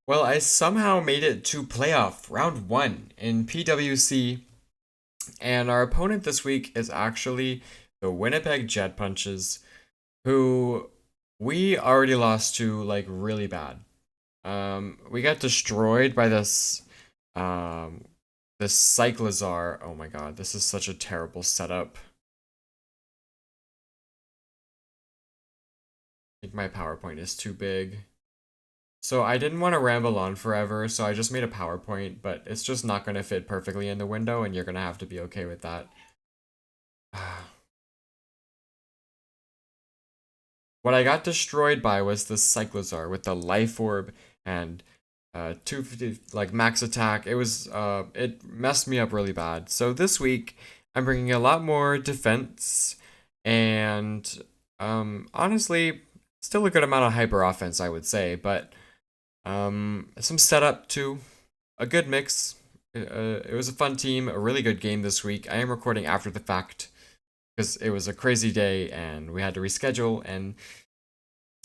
Well, I somehow made it to playoff round one in PWC, and our opponent this week is actually the Winnipeg Jet Punches, who we already lost to like really bad. We got destroyed by um this Cyclizar. Oh my god, this is such a terrible setup. I think my PowerPoint is too big. So I didn't want to ramble on forever, so I just made a PowerPoint, but it's just not going to fit perfectly in the window, and you're going to have to be okay with that. What I got destroyed by was the Cyclozar with the Life Orb and 250 like max attack. It messed me up really bad. So this week I'm bringing a lot more defense and honestly still a good amount of hyper offense I would say, but some setup too. A good mix. It was a fun team, a really good game this week. I am recording after the fact because it was a crazy day and we had to reschedule, and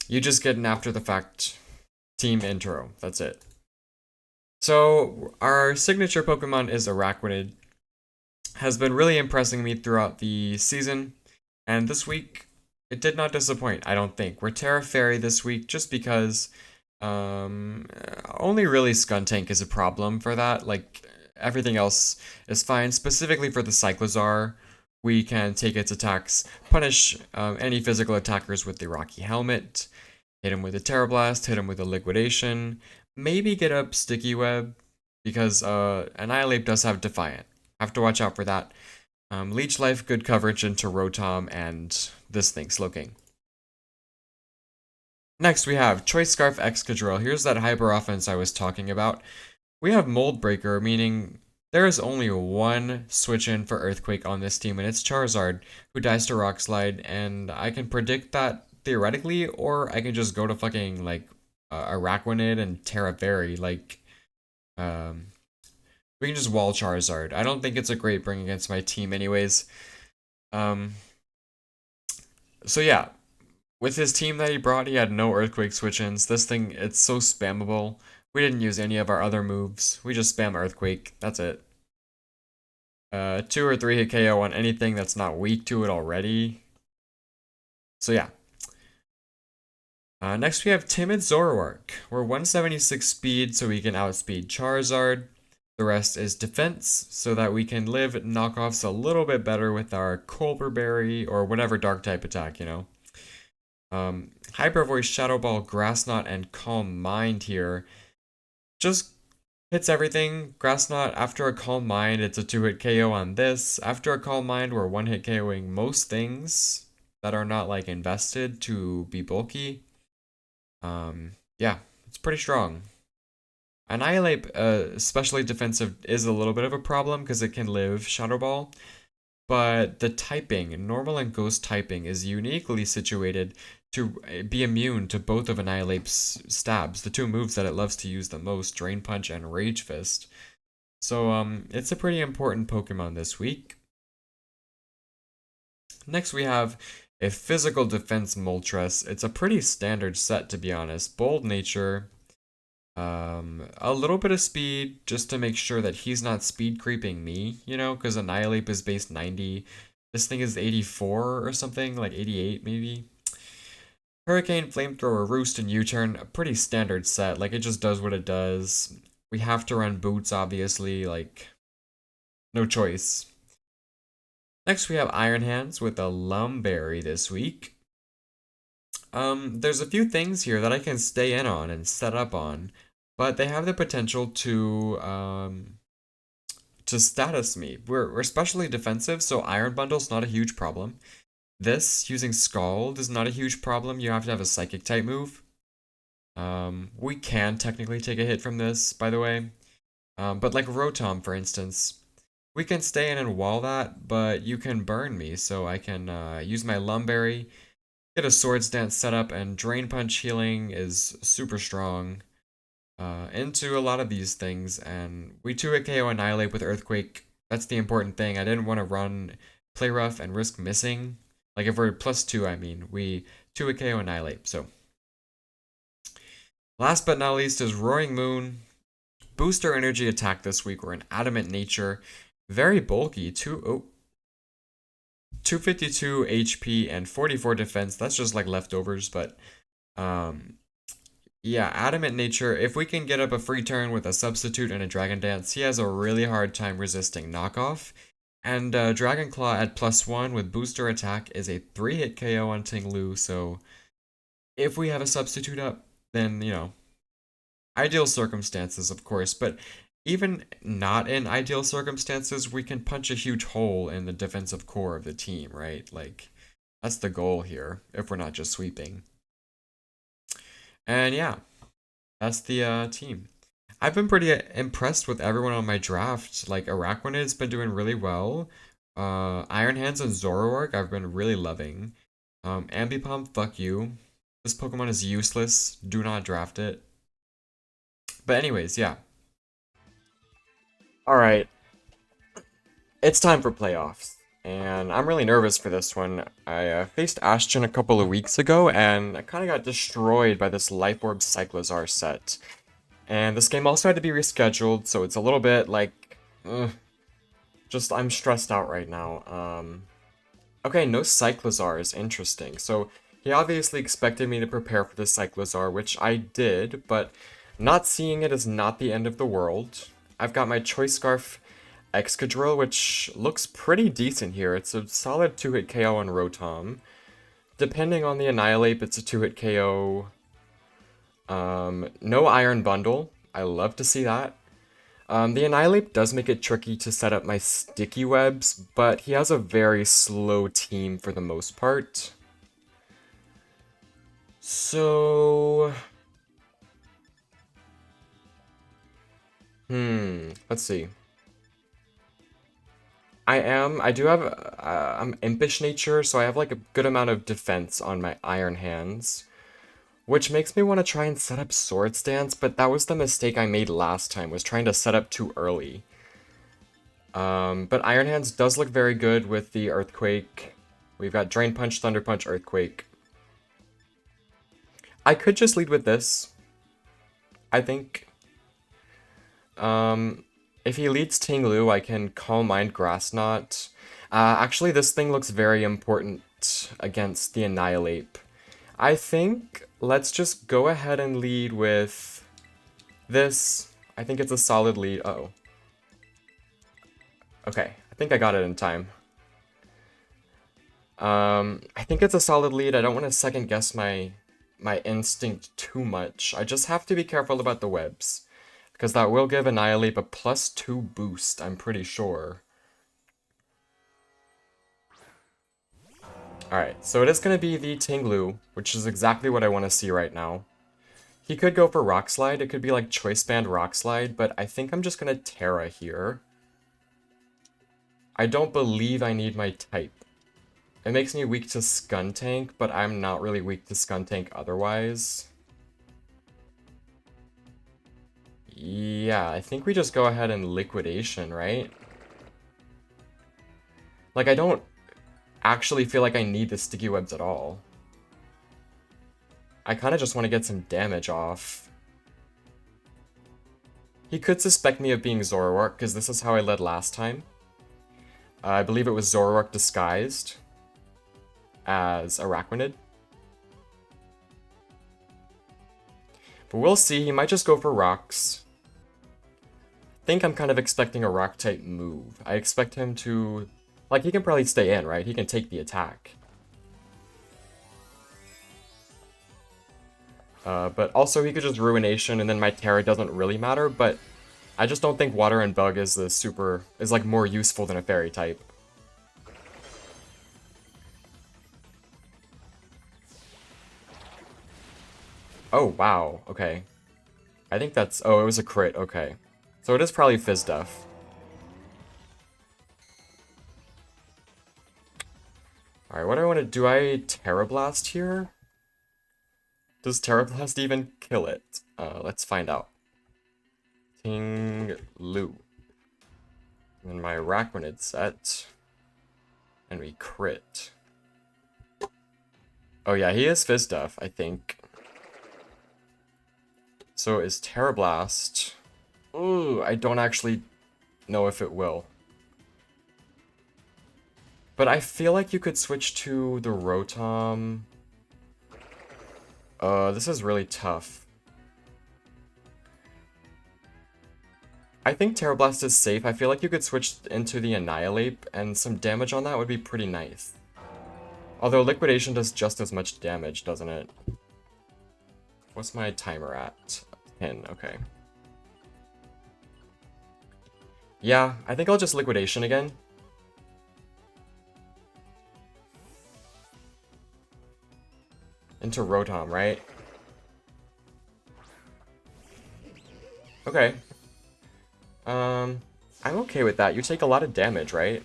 you just get an after the fact team intro. That's it. So our signature Pokemon is Araquanid. Has been really impressing me throughout the season, and this week it did not disappoint. I don't think we're Terra Fairy this week just because only really Skuntank is a problem for that. Like everything else is fine. Specifically for the Cyclozar, we can take its attacks, punish any physical attackers with the Rocky Helmet, hit him with a Terra Blast, hit him with a Liquidation, maybe get up Sticky Web because Annihilate does have Defiant. Have to watch out for that. Leech Life, good coverage into Rotom and this thing, Slowking. Next, we have Choice Scarf Excadrill. Here's that hyper offense I was talking about. We have Mold Breaker, meaning there is only one switch in for Earthquake on this team, and it's Charizard, who dies to Rock Slide, and I can predict that theoretically, or I can just go to fucking, like, Araquanid and Terra Fairy, like, um, we can just wall Charizard. I don't think it's a great bring against my team anyways. Um, so yeah, with his team that he brought, he had no Earthquake switch-ins. This thing, it's so spammable. We didn't use any of our other moves. We just spam Earthquake. That's it. 2 or 3 hit KO on anything that's not weak to it already. So yeah. Next we have Timid Zoroark. We're 176 speed, so we can outspeed Charizard. The rest is defense, so that we can live knockoffs a little bit better with our Colbur Berry or whatever dark type attack, you know. Hyper Voice, Shadow Ball, Grass Knot, and Calm Mind here. Just hits everything. Grass Knot, after a Calm Mind, it's a 2-hit KO on this. After a Calm Mind, we're 1-hit KOing most things that are not like invested to be bulky. Yeah, it's pretty strong. Annihilate, especially defensive, is a little bit of a problem because it can live Shadow Ball. But the typing, normal and ghost typing, is uniquely situated to be immune to both of Annihilate's stabs, the two moves that it loves to use the most, Drain Punch and Rage Fist. So, it's a pretty important Pokemon this week. Next we have a Physical Defense Moltres. It's a pretty standard set, to be honest. Bold Nature, a little bit of speed just to make sure that he's not speed creeping me, you know, because Annihilate is base 90. This thing is 84 or something, like 88 maybe. Hurricane, Flamethrower, Roost, and U-Turn, a pretty standard set. Like, it just does what it does. We have to run Boots, obviously, like, no choice. Next, we have Iron Hands with a Lumberry this week. There's a few things here that I can stay in on and set up on, but they have the potential to status me. We're especially defensive, so Iron Bundle's not a huge problem. This, using Scald, is not a huge problem. You have to have a Psychic type move. We can technically take a hit from this, by the way. But like Rotom, for instance, we can stay in and wall that, but you can burn me, so I can use my Lumberry, get a Swords Dance setup, and Drain Punch healing is super strong into a lot of these things, and we 2-hit KO Annihilate with Earthquake. That's the important thing. I didn't want to run Play Rough and risk missing. Like if we're +2, I mean, we 2-hit KO Annihilate. So Last but not least is Roaring Moon. Booster energy attack this week. We're an adamant nature. Very bulky. 252 HP and 44 defense. That's just like leftovers, but um yeah, adamant nature. If we can get up a free turn with a substitute and a dragon dance, he has a really hard time resisting knockoff. And Dragon Claw at +1 with booster attack is a 3-hit KO on Ting-Lu, so if we have a substitute up, then, ideal circumstances, of course, but even not in ideal circumstances, we can punch a huge hole in the defensive core of the team, right? Like, that's the goal here, if we're not just sweeping. And yeah, that's the team. I've been pretty impressed with everyone on my draft. Like, Araquanid's been doing really well. Iron Hands and Zoroark, I've been really loving. Ambipom, fuck you. This Pokemon is useless. Do not draft it. But anyways, yeah. Alright. It's time for playoffs. And I'm really nervous for this one. I faced Ashton a couple of weeks ago, and I kind of got destroyed by this Life Orb Cyclozar set. And this game also had to be rescheduled, so it's a little bit like... just, I'm stressed out right now. Okay, no Cyclozar is interesting. So, he obviously expected me to prepare for the Cyclozar, which I did, but not seeing it is not the end of the world. I've got my Choice Scarf Excadrill, which looks pretty decent here. It's a solid 2-hit KO on Rotom. Depending on the Annihilate, it's a 2-hit KO. No Iron Bundle. I love to see that. The Annihilate does make it tricky to set up my sticky webs, but he has a very slow team for the most part. So... let's see. I do have, I'm Impish Nature, so I have like a good amount of defense on my Iron Hands. Which makes me want to try and set up Swords Dance, but that was the mistake I made last time, was trying to set up too early. But Iron Hands does look very good with the Earthquake. We've got Drain Punch, Thunder Punch, Earthquake. I could just lead with this, I think. If he leads Ting-Lu, I can Calm Mind Grass Knot. Actually, this thing looks very important against the Annihilate. I think let's just go ahead and lead with this. I think it's a solid lead. Uh-oh. Okay, I think I got it in time. I think it's a solid lead. I don't want to second guess my instinct too much. I just have to be careful about the webs, because that will give Annihilate a +2 boost, I'm pretty sure. Alright, so it is going to be the Ting-Lu, which is exactly what I want to see right now. He could go for Rock Slide. It could be like Choice Band Rock Slide, but I think I'm just going to Terra here. I don't believe I need my type. It makes me weak to Skuntank, but I'm not really weak to Skuntank otherwise. Yeah, I think we just go ahead and Liquidation, right? Like, I don't actually feel like I need the Sticky Webs at all. I kind of just want to get some damage off. He could suspect me of being Zoroark, because this is how I led last time. I believe it was Zoroark disguised as Araquanid. But we'll see, he might just go for rocks. I think I'm kind of expecting a rock-type move. I expect him to... Like, he can probably stay in, right? He can take the attack. But also he could just Ruination, and then my Terra doesn't really matter, but I just don't think Water and Bug is like more useful than a Fairy type. Oh, wow, okay. I think that's... Oh, it was a crit, okay. So it is probably Fizz Def. Alright, what do I want to do? I Terra Blast here? Does Terra Blast even kill it? Let's find out. Ting-Lu. And my Araquanid set. And we crit. Oh yeah, he is Fizz Def, I think. So is Terra Blast... Ooh, I don't actually know if it will. But I feel like you could switch to the Rotom. This is really tough. I think Terra Blast is safe. I feel like you could switch into the Annihilate, and some damage on that would be pretty nice. Although Liquidation does just as much damage, doesn't it? What's my timer at? 10, okay. Yeah, I think I'll just Liquidation again. Into Rotom, right? Okay. I'm okay with that. You take a lot of damage, right?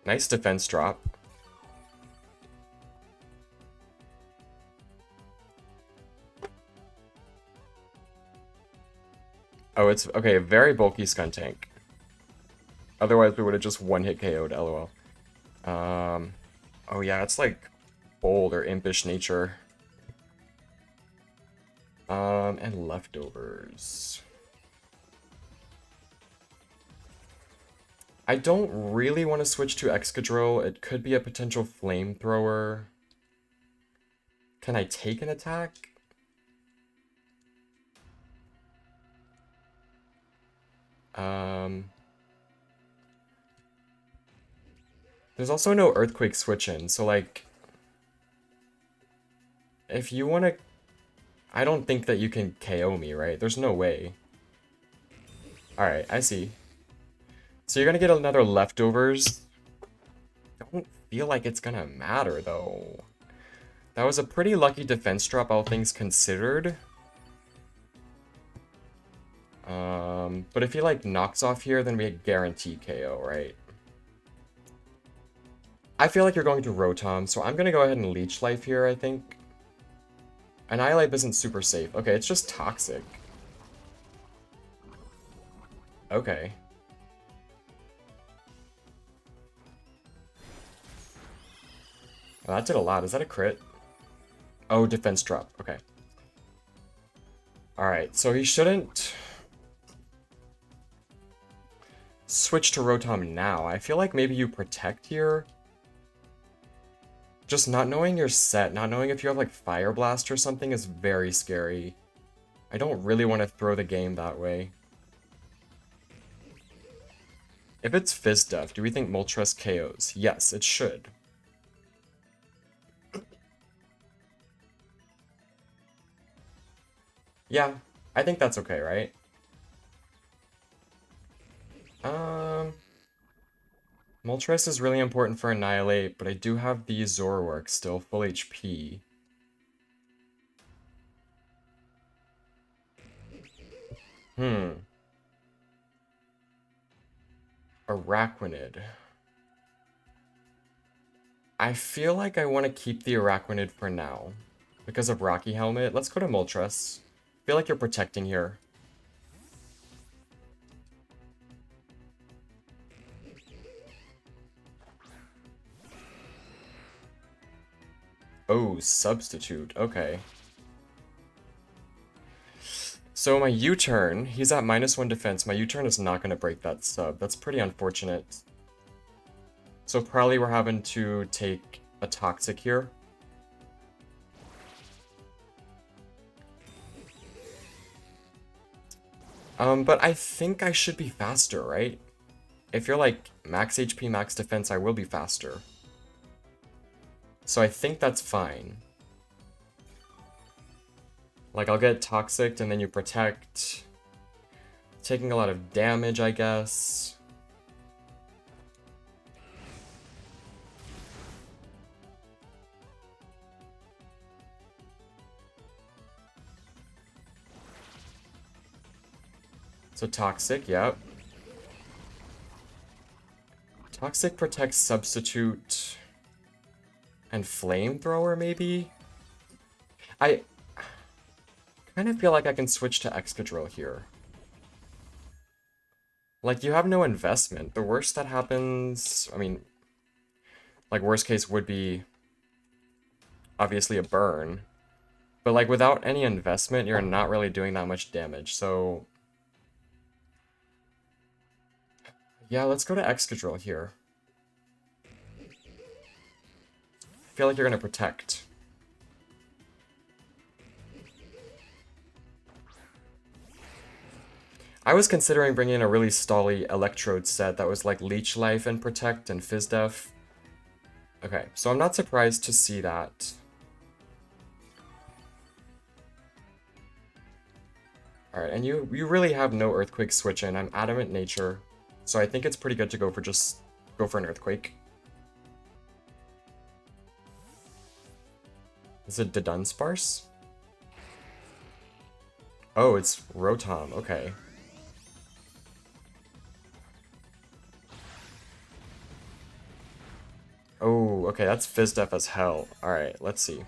Nice defense drop. Oh, it's okay, very bulky Skuntank. Otherwise we would have just one-hit KO'd, lol. Oh yeah, it's like bold or impish nature. And leftovers. I don't really want to switch to Excadrill. It could be a potential flamethrower. Can I take an attack? There's also no Earthquake switch-in, so like... If you want to... I don't think that you can KO me, right? There's no way. Alright, I see. So you're gonna get another leftovers. Don't feel like it's gonna matter, though. That was a pretty lucky defense drop, all things considered. But if he, like, knocks off here, then we guarantee KO, right? I feel like you're going to Rotom, so I'm gonna go ahead and Leech Life here, I think. Annihilate isn't super safe. Okay, it's just Toxic. Okay. Well, that did a lot. Is that a crit? Oh, defense drop. Okay. Alright, so he shouldn't switch to Rotom now. I feel like maybe you protect here. Just not knowing your set, not knowing if you have like Fire Blast or something is very scary. I don't really want to throw the game that way. If it's Fizz Def, do we think Moltres KOs? Yes, it should. Yeah, I think that's okay, right? Moltres is really important for Annihilate, but I do have the Zoroark still full HP. Araquanid. I feel like I want to keep the Araquanid for now. Because of Rocky Helmet. Let's go to Moltres. I feel like you're protecting here. Oh, Substitute. Okay. So my U-turn, he's at -1 defense. My U-turn is not going to break that sub. That's pretty unfortunate. So probably we're having to take a Toxic here. But I think I should be faster, right? If you're like max HP, max defense, I will be faster. So I think that's fine. Like, I'll get Toxic and then you protect. Taking a lot of damage, I guess. So Toxic, yep. Toxic protects Substitute and Flamethrower, maybe? I kind of feel like I can switch to Excadrill here. Like, you have no investment. The worst that happens... I mean, like, worst case would be obviously a burn. But like without any investment, you're not really doing that much damage. So yeah, let's go to Excadrill here. I feel like you're gonna protect. I was considering bringing in a really stally Electrode set that was like Leech Life and Protect and Fizz Def. Okay, so I'm not surprised to see that. Alright, and you really have no Earthquake switch in. I'm Adamant Nature, so I think it's pretty good to go for an Earthquake. Is it Dudunsparce? Oh, it's Rotom, okay. Oh, okay, that's Fizz Def as hell. Alright, let's see.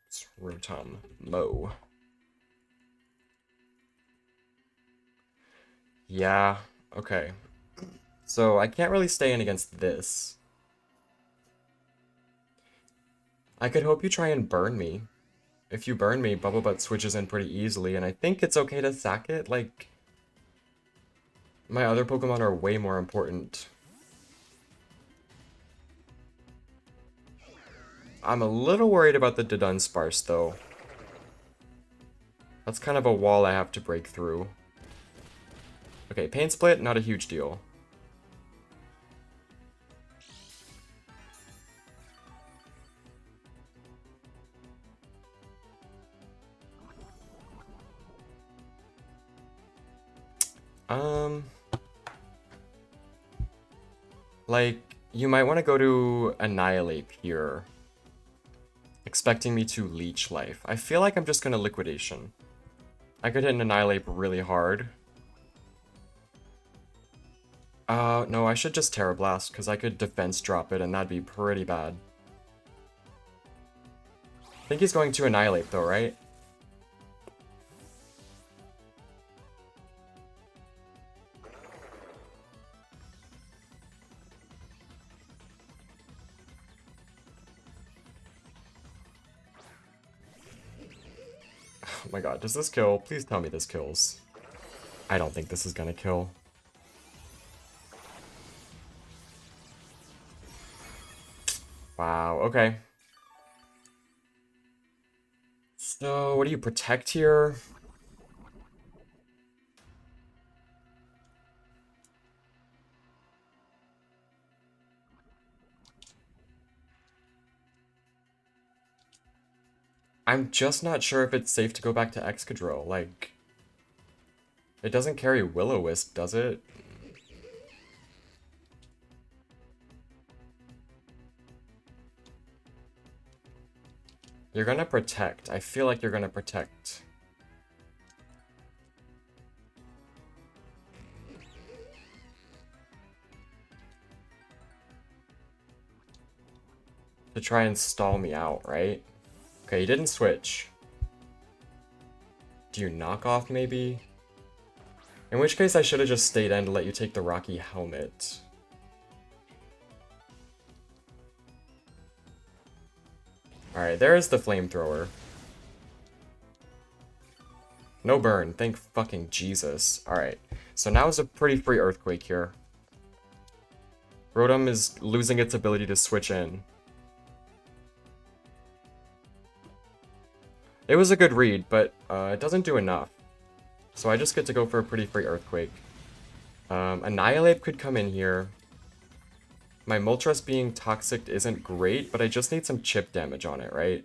It's Rotom. Mo. Yeah, okay. So I can't really stay in against this. I could hope you try and burn me. If you burn me, Bubble Butt switches in pretty easily, and I think it's okay to sack it. Like, my other Pokemon are way more important. I'm a little worried about the Dudunsparce, though. That's kind of a wall I have to break through. Okay, Pain Split, not a huge deal. Like, you might want to go to Annihilate here. Expecting me to Leech Life. I feel like I'm just gonna Liquidation. I could hit an Annihilate really hard. No, I should just Terra Blast, because I could Defense Drop it, and that'd be pretty bad. I think he's going to Annihilate, though, right? Oh my god, does this kill? Please tell me this kills. I don't think this is gonna kill. Wow, okay. So, what do you protect here? I'm just not sure if it's safe to go back to Excadrill. Like, it doesn't carry Will-O-Wisp, does it? You're gonna protect. I feel like you're gonna protect. To try and stall me out, right? Okay, you didn't switch. Do you knock off, maybe? In which case, I should have just stayed in to let you take the Rocky Helmet. Alright, there's the Flamethrower. No burn, thank fucking Jesus. Alright, so now is a pretty free Earthquake here. Rotom is losing its ability to switch in. It was a good read, but it doesn't do enough. So I just get to go for a pretty free Earthquake. Annihilate could come in here. My Moltres being toxic isn't great, but I just need some chip damage on it, right?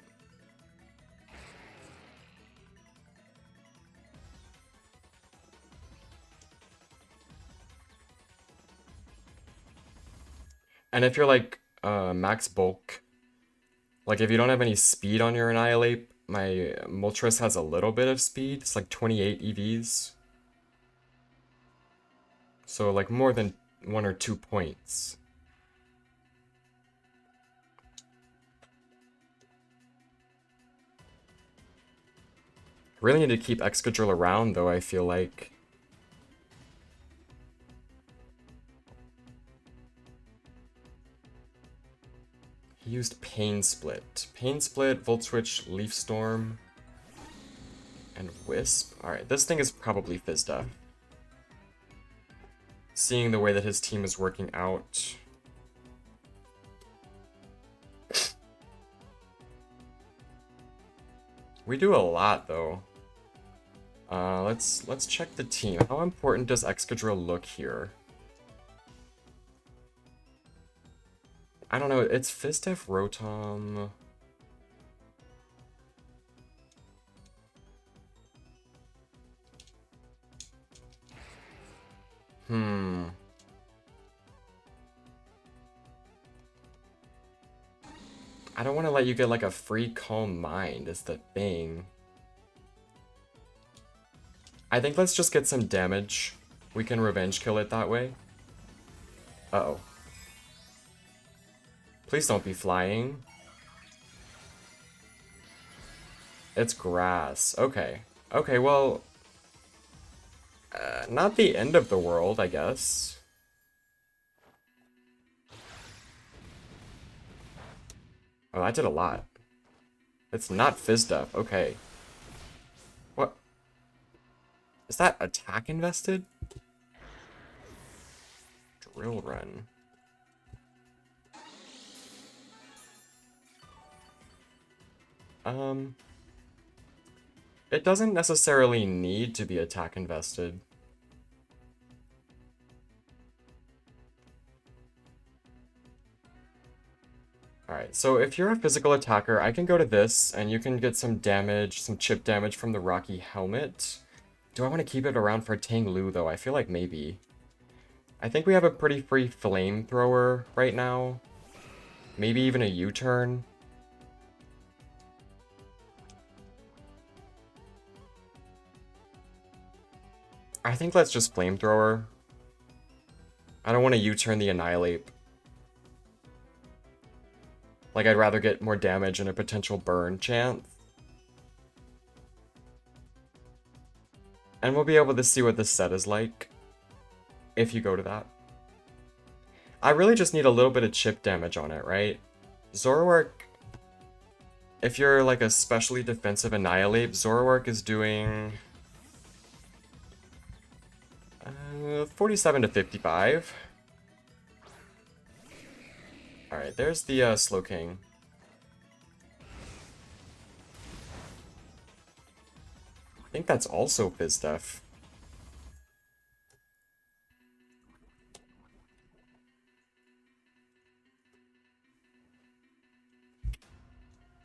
And if you're like max bulk, like if you don't have any speed on your Annihilate, my Moltres has a little bit of speed. It's like 28 EVs. So like more than 1 or 2 points. Really need to keep Excadrill around though, I feel like. He used Pain Split. Pain Split, Volt Switch, Leaf Storm, and Wisp. Alright, this thing is probably Fizzdeath. Seeing the way that his team is working out. We do a lot, though. Let's check the team. How important does Excadrill look here? I don't know. It's Fizdef, Rotom. I don't want to let you get like a free Calm Mind is the thing. I think let's just get some damage. We can revenge kill it that way. Uh-oh. Please don't be flying. It's grass. Okay. Okay, well... not the end of the world, I guess. Oh, that did a lot. It's not Fizdef. Okay. What? Is that attack invested? Drill Run. It doesn't necessarily need to be attack invested. Alright, so if you're a physical attacker, I can go to this, and you can get some damage, some chip damage from the Rocky Helmet. Do I want to keep it around for Tang Lu, though? I feel like maybe. I think we have a pretty free Flamethrower right now. Maybe even a U-turn. I think let's just Flamethrower. I don't want to U-turn the Annihilate. Like, I'd rather get more damage and a potential burn chance. And we'll be able to see what this set is like. If you go to that. I really just need a little bit of chip damage on it, right? Zoroark... If you're like a specially defensive Annihilate, Zoroark is doing... 47 to 55. Alright, there's the Slowking. I think that's also Fizdef.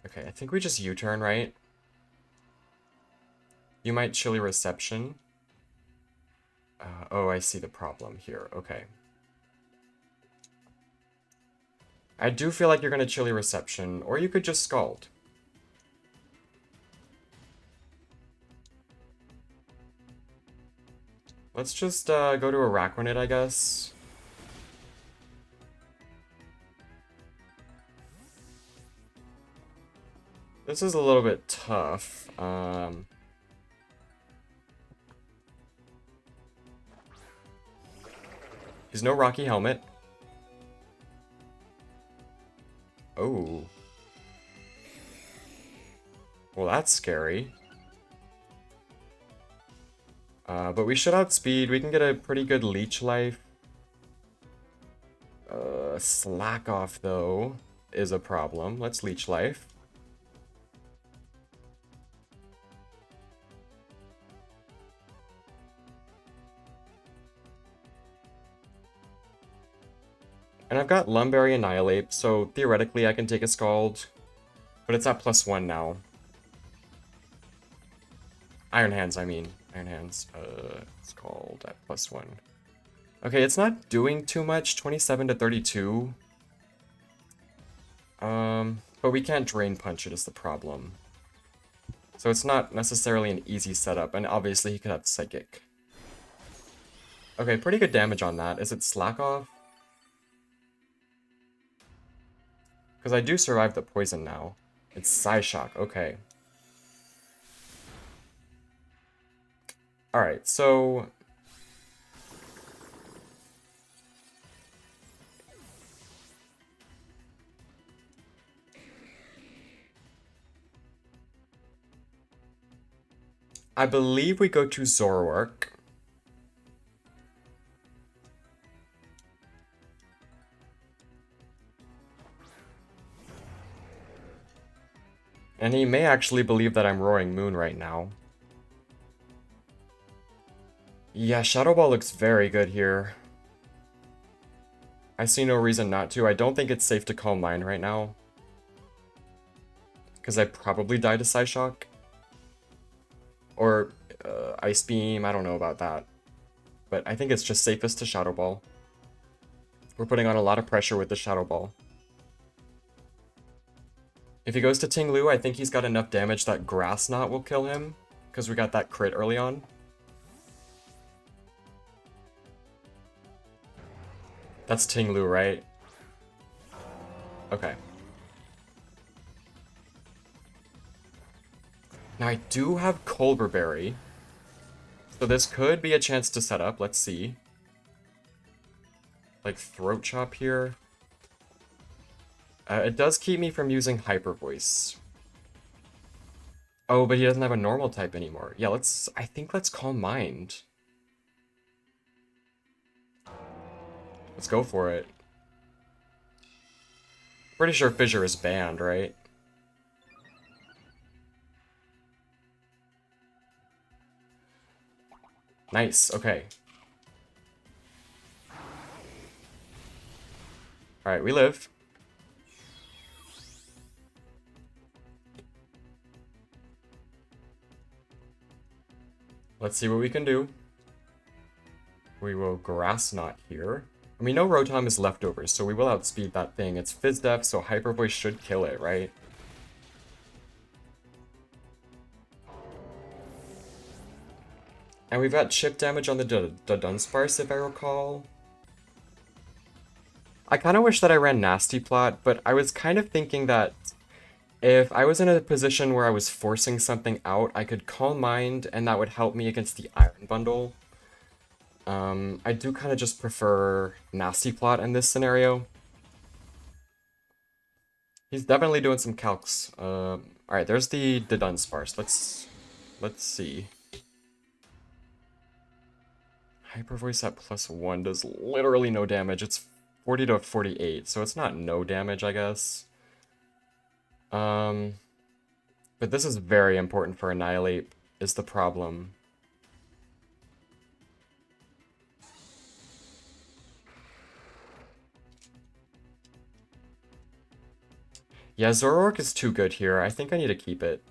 Okay, I think we just U-turn, right? You might Chilly Reception. Oh, I see the problem here. Okay. I do feel like you're going to Chilly Reception, or you could just Scald. Let's just go to Araquanid, I guess. This is a little bit tough. He's no Rocky Helmet. Oh. Well, that's scary. But we should outspeed. We can get a pretty good Leech Life. Slack Off, though, is a problem. Let's Leech Life. And I've got Lumberry Annihilate, so theoretically I can take a Scald. But it's at +1 now. Iron Hands, I mean. Iron Hands. It's called at +1. Okay, it's not doing too much. 27 to 32. But we can't Drain Punch it is the problem. So it's not necessarily an easy setup, and obviously he could have Psychic. Okay, pretty good damage on that. Is it Slack Off? Because I do survive the poison now. It's Psyshock, okay. Alright, so... I believe we go to Zoroark. And he may actually believe that I'm Roaring Moon right now. Yeah, Shadow Ball looks very good here. I see no reason not to. I don't think it's safe to Calm Mind right now. Because I probably die to Psyshock. Or Ice Beam, I don't know about that. But I think it's just safest to Shadow Ball. We're putting on a lot of pressure with the Shadow Ball. If he goes to Ting Lu, I think he's got enough damage that Grass Knot will kill him. Because we got that crit early on. That's Ting Lu, right? Okay. Now I do have Colbur Berry. So this could be a chance to set up. Let's see. Like Throat Chop here. It does keep me from using Hyper Voice. Oh, but he doesn't have a normal type anymore. Yeah, I think let's Calm Mind. Let's go for it. Pretty sure Fissure is banned, right? Nice, okay. Alright, we live. Let's see what we can do. We will Grass Knot here. And we know Rotom is leftovers, so we will outspeed that thing. It's Fizz Def, so Hyper Voice should kill it, right? And we've got chip damage on the Dunsparce, if I recall. I kind of wish that I ran Nasty Plot, but I was kind of thinking that if I was in a position where I was forcing something out, I could Calm Mind, and that would help me against the Iron Bundle. I do kind of just prefer Nasty Plot in this scenario. He's definitely doing some calcs. Alright, there's the Dunsparce. Let's see. Hyper Voice at +1 does literally no damage. It's 40 to 48, so it's not no damage, I guess. But this is very important for Annihilate, is the problem. Yeah, Zoroark is too good here. I think I need to keep it.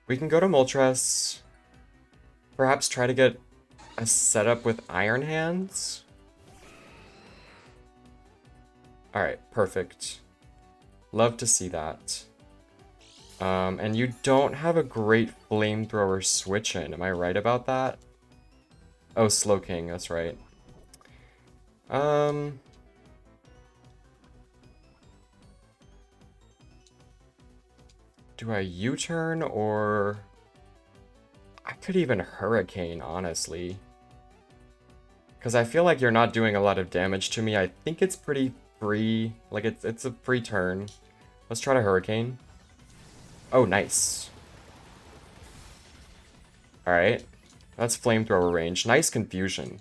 We can go to Moltres. Perhaps try to get a setup with Iron Hands. Alright, perfect. Love to see that. And you don't have a great Flamethrower switch in. Am I right about that? Oh, Slowking, that's right. Do I U-turn or... I could even Hurricane, honestly. Because I feel like you're not doing a lot of damage to me. I think it's pretty free. Like, it's a free turn. Let's try to Hurricane. Oh, nice. Alright. That's Flamethrower range. Nice confusion.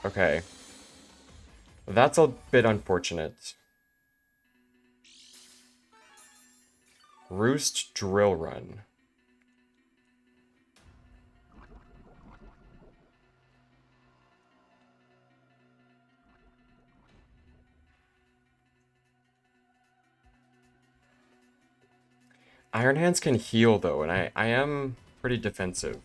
Okay. That's a bit unfortunate. Roost Drill Run. Iron Hands can heal, though, and I am pretty defensive.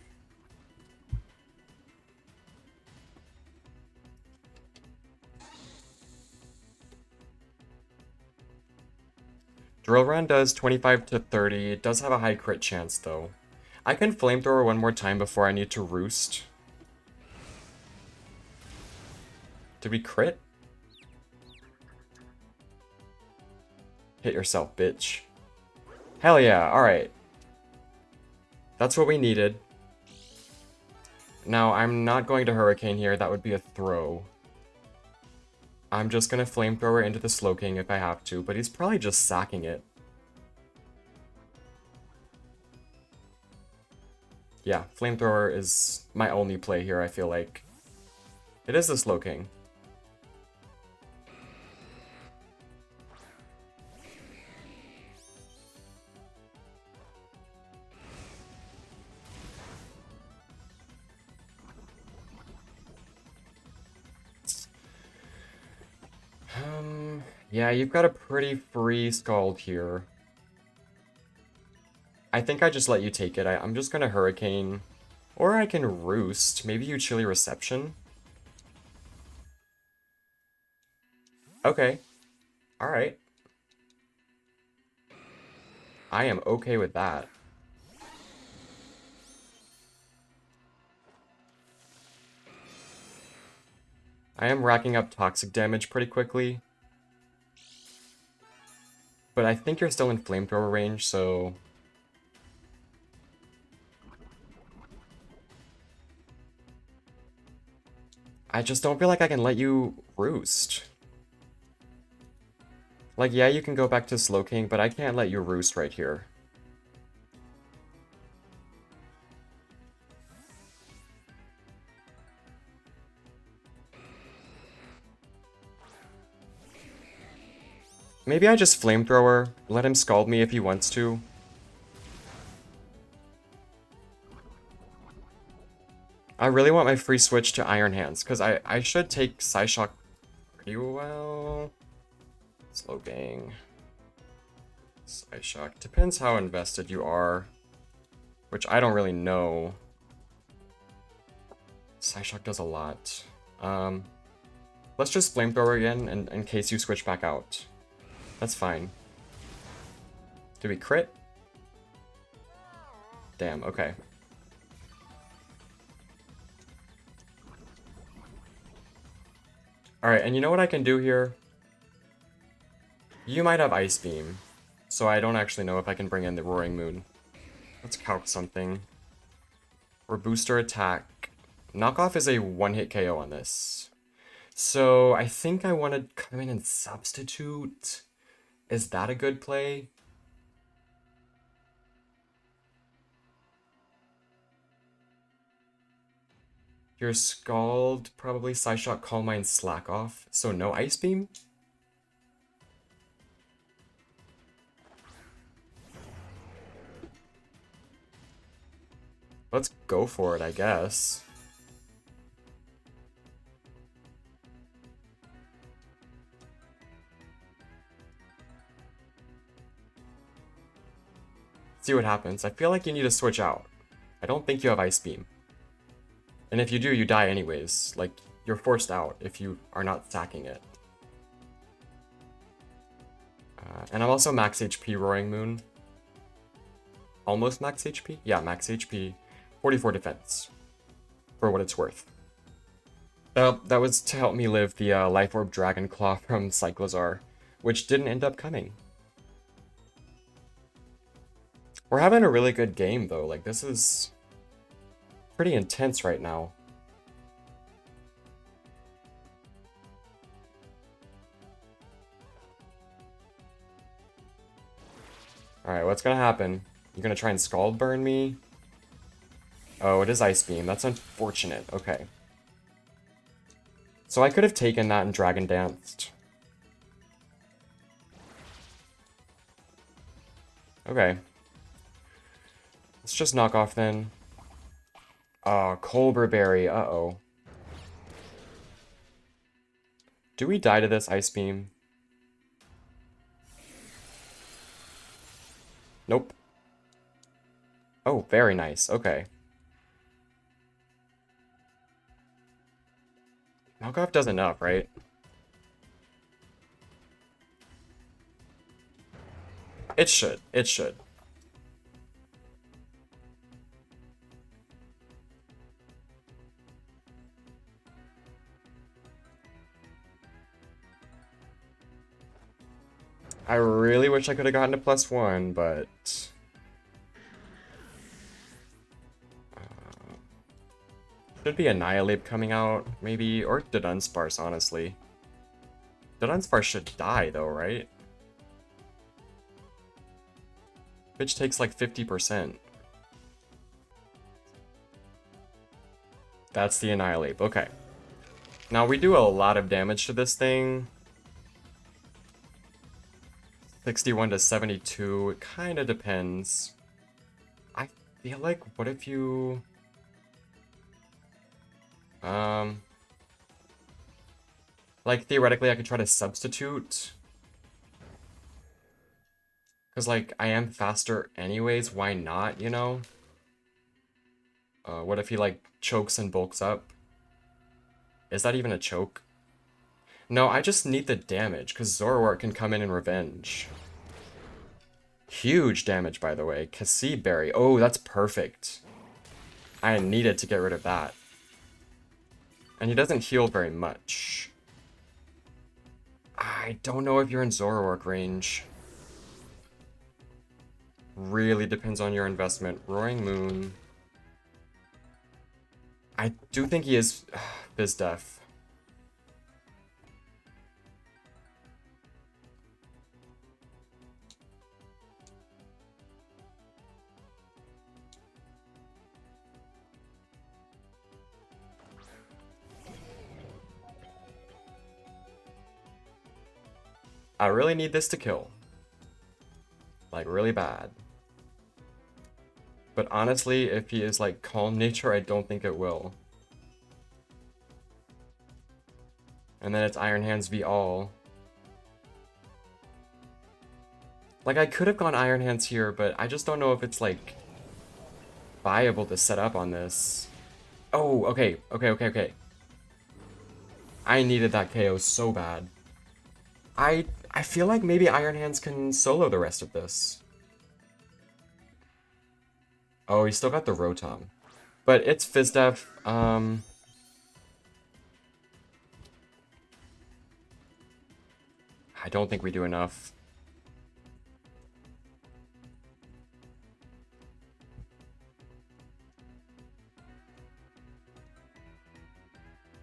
Drill Run does 25 to 30. It does have a high crit chance, though. I can Flamethrower one more time before I need to Roost. Did we crit? Hit yourself, bitch. Hell yeah, alright. That's what we needed. Now, I'm not going to Hurricane here. That would be a throw. I'm just going to Flamethrower into the Slowking if I have to, but he's probably just sacking it. Yeah, Flamethrower is my only play here, I feel like. It is the Slowking. Yeah, you've got a pretty free Scald here. I think I just let you take it. I'm just gonna Hurricane. Or I can Roost. Maybe you Chilly Reception? Okay. Alright. I am okay with that. I am racking up toxic damage pretty quickly. But I think you're still in Flamethrower range, so... I just don't feel like I can let you Roost. Like, yeah, you can go back to Slowking, but I can't let you Roost right here. Maybe I just Flamethrower, let him Scald me if he wants to. I really want my free switch to Iron Hands, because I should take Psyshock pretty well. Slowking. Psyshock. Depends how invested you are, which I don't really know. Psyshock does a lot. Let's just Flamethrower again in case you switch back out. That's fine. Did we crit? Damn, okay. Alright, and you know what I can do here? You might have Ice Beam, so I don't actually know if I can bring in the Roaring Moon. Let's calc something. Or Booster Attack. Knockoff is a one-hit KO on this. So I think I want to come in and substitute. Is that a good play? Your Scald, probably Psyshock, Calm Mind, Slack Off. So no Ice Beam? Let's go for it, I guess. See what happens. I feel like you need to switch out. I don't think you have Ice Beam. And if you do, you die anyways. Like, you're forced out if you are not sacking it. And I'm also max HP Roaring Moon. Almost max HP? Yeah, max HP. 44 defense. For what it's worth. That was to help me live the Life Orb Dragon Claw from Cyclozar, which didn't end up coming. We're having a really good game, though. Like, this is pretty intense right now. Alright, what's gonna happen? You're gonna try and Scald Burn me? Oh, it is Ice Beam. That's unfortunate. Okay. So I could have taken that and Dragon Danced. Okay. Let's just knock off then. Oh, Colbur Berry. Uh-oh. Do we die to this Ice Beam? Nope. Oh, very nice. Okay. Knockoff does enough, right? It should. It should. I really wish I could have gotten a +1, but... Should be Annihilate coming out, maybe, or the Dunsparce, honestly. The Dunsparce should die, though, right? Bitch takes like 50%. That's the Annihilate. Okay. Now, we do a lot of damage to this thing. 61 to 72. It kind of depends. I feel like, what if you... Like, theoretically, I could try to substitute. Because, like, I am faster anyways. Why not, you know? What if he, like, chokes and bulks up? Is that even a choke? No, I just need the damage, because Zoroark can come in and revenge. Huge damage, by the way. Cassie Berry. Oh, that's perfect. I needed to get rid of that. And he doesn't heal very much. I don't know if you're in Zoroark range. Really depends on your investment. Roaring Moon. I do think he is Bizdef. I really need this to kill. Like, really bad. But honestly, if he is, like, Calm Nature, I don't think it will. And then it's Iron Hands v all. Like, I could have gone Iron Hands here, but I just don't know if it's, like, viable to set up on this. Oh, okay. I needed that KO so bad. I feel like maybe Iron Hands can solo the rest of this. Oh, he's still got the Rotom. But it's Fizdef. I don't think we do enough.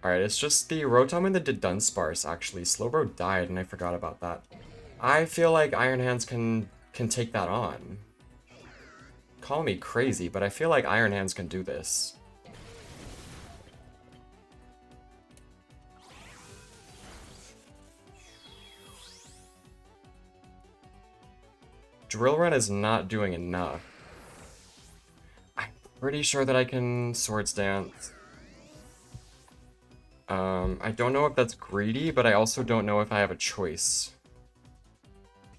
Alright, it's just the Rotom and the Dunsparce, actually. Slowbro died, and I forgot about that. I feel like Iron Hands can take that on. Call me crazy, but I feel like Iron Hands can do this. Drill Run is not doing enough. I'm pretty sure that I can Swords Dance. I don't know if that's greedy, but I also don't know if I have a choice.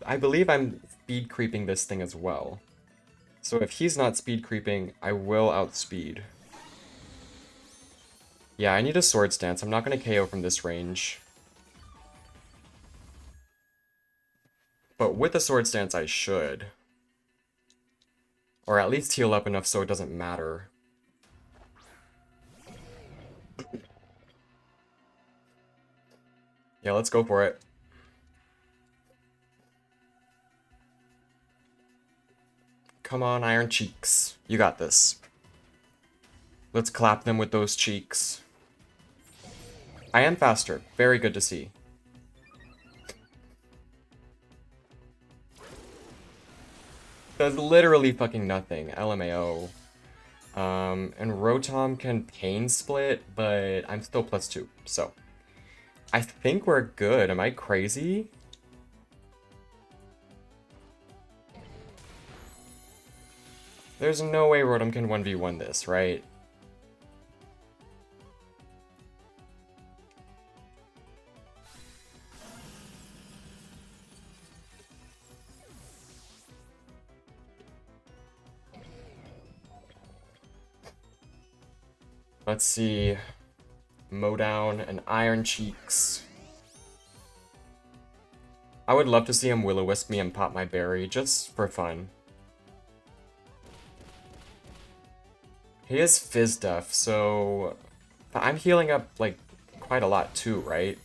I believe I'm speed creeping this thing as well. So if he's not speed creeping, I will outspeed. Yeah, I need a Swords Dance. I'm not going to KO from this range. But with a Swords Dance, I should. Or at least heal up enough so it doesn't matter. Yeah, let's go for it. Come on, Iron Cheeks. You got this. Let's clap them with those cheeks. I am faster. Very good to see. Does literally fucking nothing. LMAO. And Rotom can Pain Split, but I'm still +2, so. I think we're good. Am I crazy? There's no way Rotom can 1v1 this, right? Let's see. Mowdown and Iron Cheeks. I would love to see him Will-O-Wisp me and pop my berry, just for fun. He is Fizdef, so... I'm healing up, like, quite a lot too, right?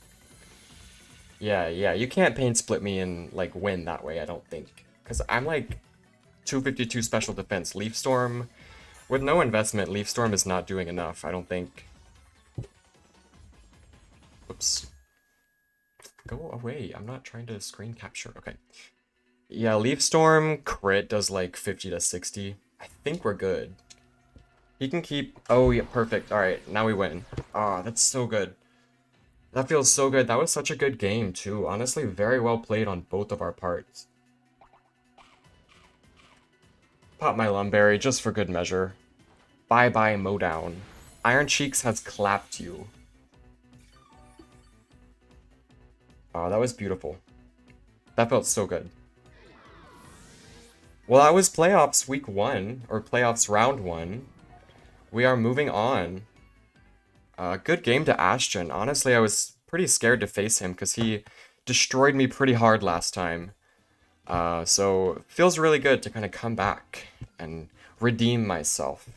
Yeah, you can't Pain Split me and, like, win that way, I don't think. Because I'm, like, 252 special defense. Leaf Storm, with no investment, Leaf Storm is not doing enough, I don't think. Oops. Go away. I'm not trying to screen capture. Okay. Yeah, Leaf Storm crit does like 50 to 60. I think we're good. He can keep... Oh, yeah, perfect. Alright, now we win. Ah, that's so good. That feels so good. That was such a good game, too. Honestly, very well played on both of our parts. Pop my Lumberry, just for good measure. Bye-bye, Mowdown. Iron Cheeks has clapped you. Oh, that was beautiful. That felt so good. Well, that was playoffs week 1, or playoffs round 1. We are moving on. Good game to Ashton. Honestly, I was pretty scared to face him because he destroyed me pretty hard last time. So it feels really good to kind of come back and redeem myself.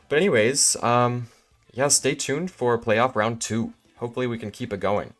But anyways, yeah, stay tuned for playoff round 2. Hopefully we can keep it going.